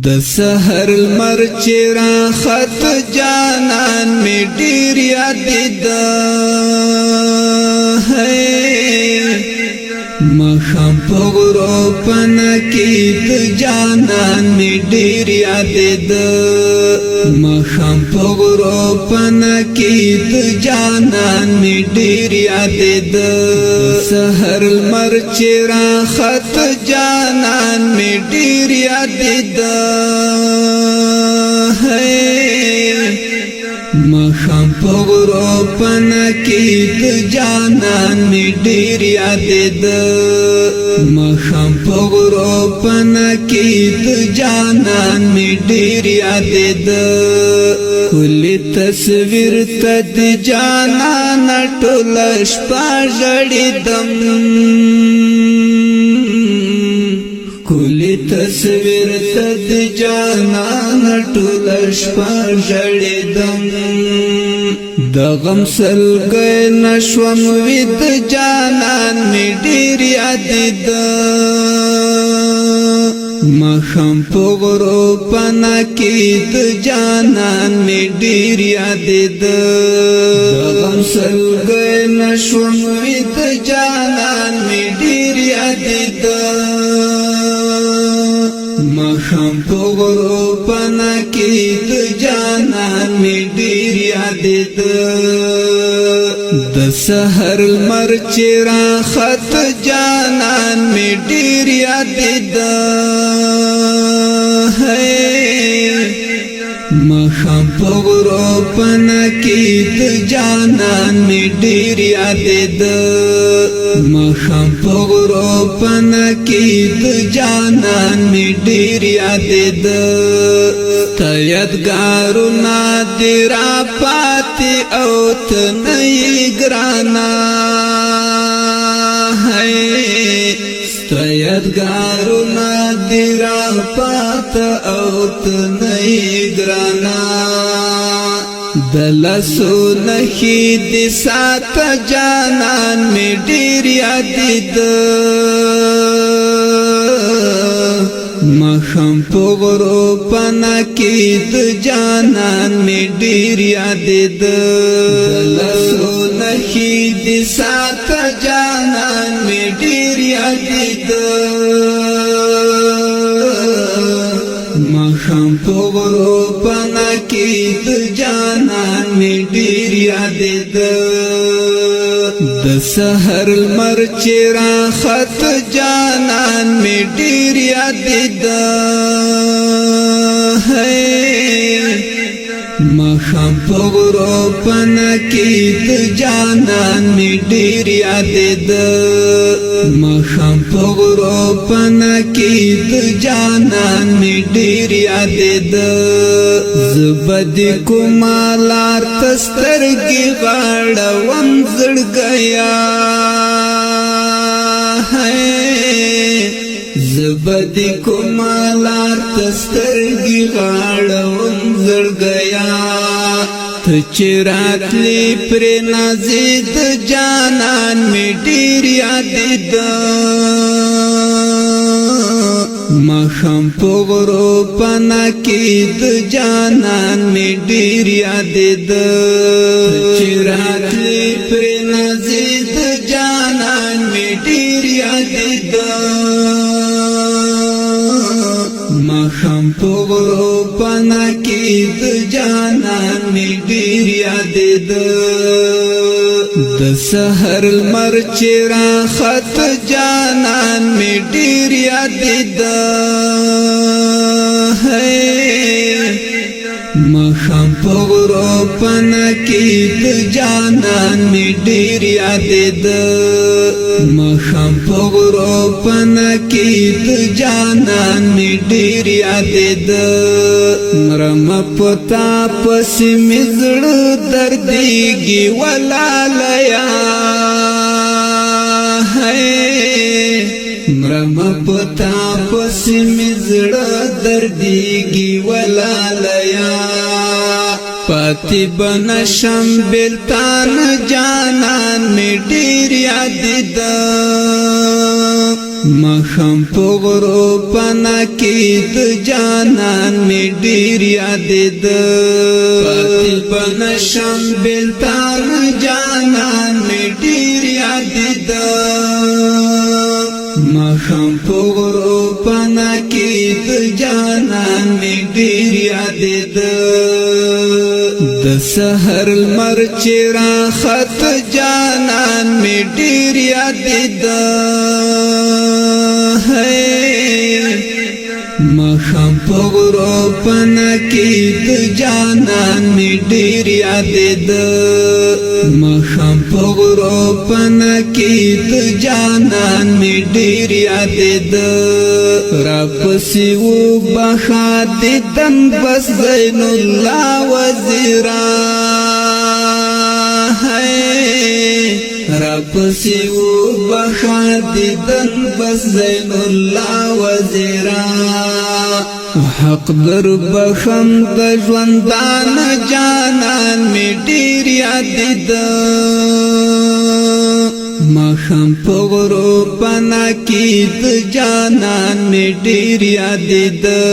د سحر لمر چې راخت جانان می ډیر یاد مخام په غرو پنا کې د جانان می ډیر یاد مخام په غرو پنا کې د جانان می ډیر یاد سحر لمر چې راخت جانان می ډیر یاد مخام په غرو پنا کې د جانان می ډیر یاد مخام په غرو پنا کې د جانان می ډیر یاد کلی تصویر ته د جانان ټول شپه ژړېدم کلی تصویر ته د جانان ټول شپه ژړېدم د غم سلګۍ نشوم وې د جانان می ډیر یاد مخام په غرو پنا کې د جانان می ډیر یاد د غم سلګۍ نشوم وې د جانان می ډیر یاد مخام په غرو پنا کې د جانان می ډیر یاد د سحر لمر چې راخت جانان می ډیر یاد مخام په غرو پنا کې د جانان می ډیر یاد مخام په غرو پنا کې د جانان می ډیر یاد تا یادګارونه دې را پاتې او ته نه یې ګرانه ستا یادګارونه دې را پاتې او ته نه یې ګرانه د لاسو نښې دې ساته جانان می ډیر یاد مخام په غرو پنا کې د جانان می ډیر یاد د لاسو نښې دې ساته جانان می ډیر یاد مخام په غرو پنا کې د جانان می ډیر یاد د سحر لمر چې راخت جانان می ډیر یاد مخام په غرو پنا کې د جانان می ډیر یاد مخام په غرو پنا کې د جانان می ډیر یاد زبد کومالار تسترګي غاړوم زړګیا زبد کومالار تسترګي غاړوم زړګیا ته چې راتلی پر نازید جانان می ډیر یاد مخام په غرو پنا کې د جانان می ډیر یاد چې راتلی پر نازید جانان می ډیر یاد مخام په غرو پنا کې د جانان می ډیر یاد د سحر لمر چې راخت جانان می ډیر یاد مخام په غرو پنا کې د جانان می ډیر یاد مخام په غرو پنا کې د جانان می ډیر یاد مرم پتا پس می زړه دردېږي ولالیا مرم پتا پس می زړه دردېږي ولالیا پاتی بنشم بلتان جانان می ډیر یاد مخم په غرو پنا کې د جانان می ډیر یاد ده پاتې پنشم بلتان جانان می ډیر یاد ده مخم په غرو پنا کې د جانان می ډیر یاد ده د سحر المر چرا خط جانان می ډیر یاد ده مخم په غرو پنا کې د جانان می ډیر یاد ده مخم په غرو پنا کې د جانان می ډیر یاد ده را پسې و بخا د دم بس زین الله وزیرا را پسې و بخا د دم بس زین الله وزیرا حق در بخم د ژوندان جانان می ډیر یاد ده مخم په غرو پنا کې د جانان می ډیر یاد ده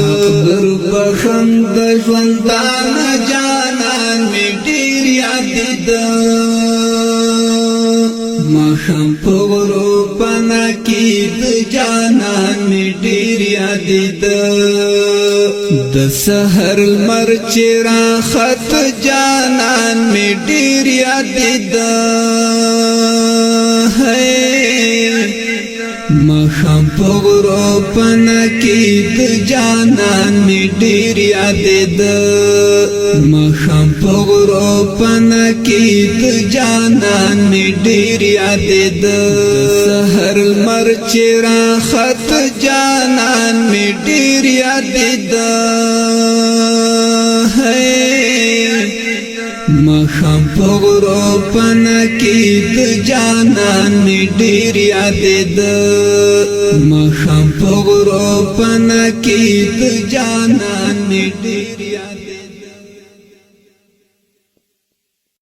حق در بخم د ژوندان جانان می ډیر یاد ده مخم په غرو پنا کې د جانان می ډیر یاد ده د سحر المر چرا خط جانان می ډیر یاد ده مخم په غرو پنا کې د جانان می ډیر یاد ده مخم په غرو پنا کې د جانان می ډیر یاد ده سحر المر چرا خط جانان می ډیر یاد ده مخم په غرو پنا کې د جانان می ډیر یاد ده مخم په غرو پنا کې د جانان می ډیر یاد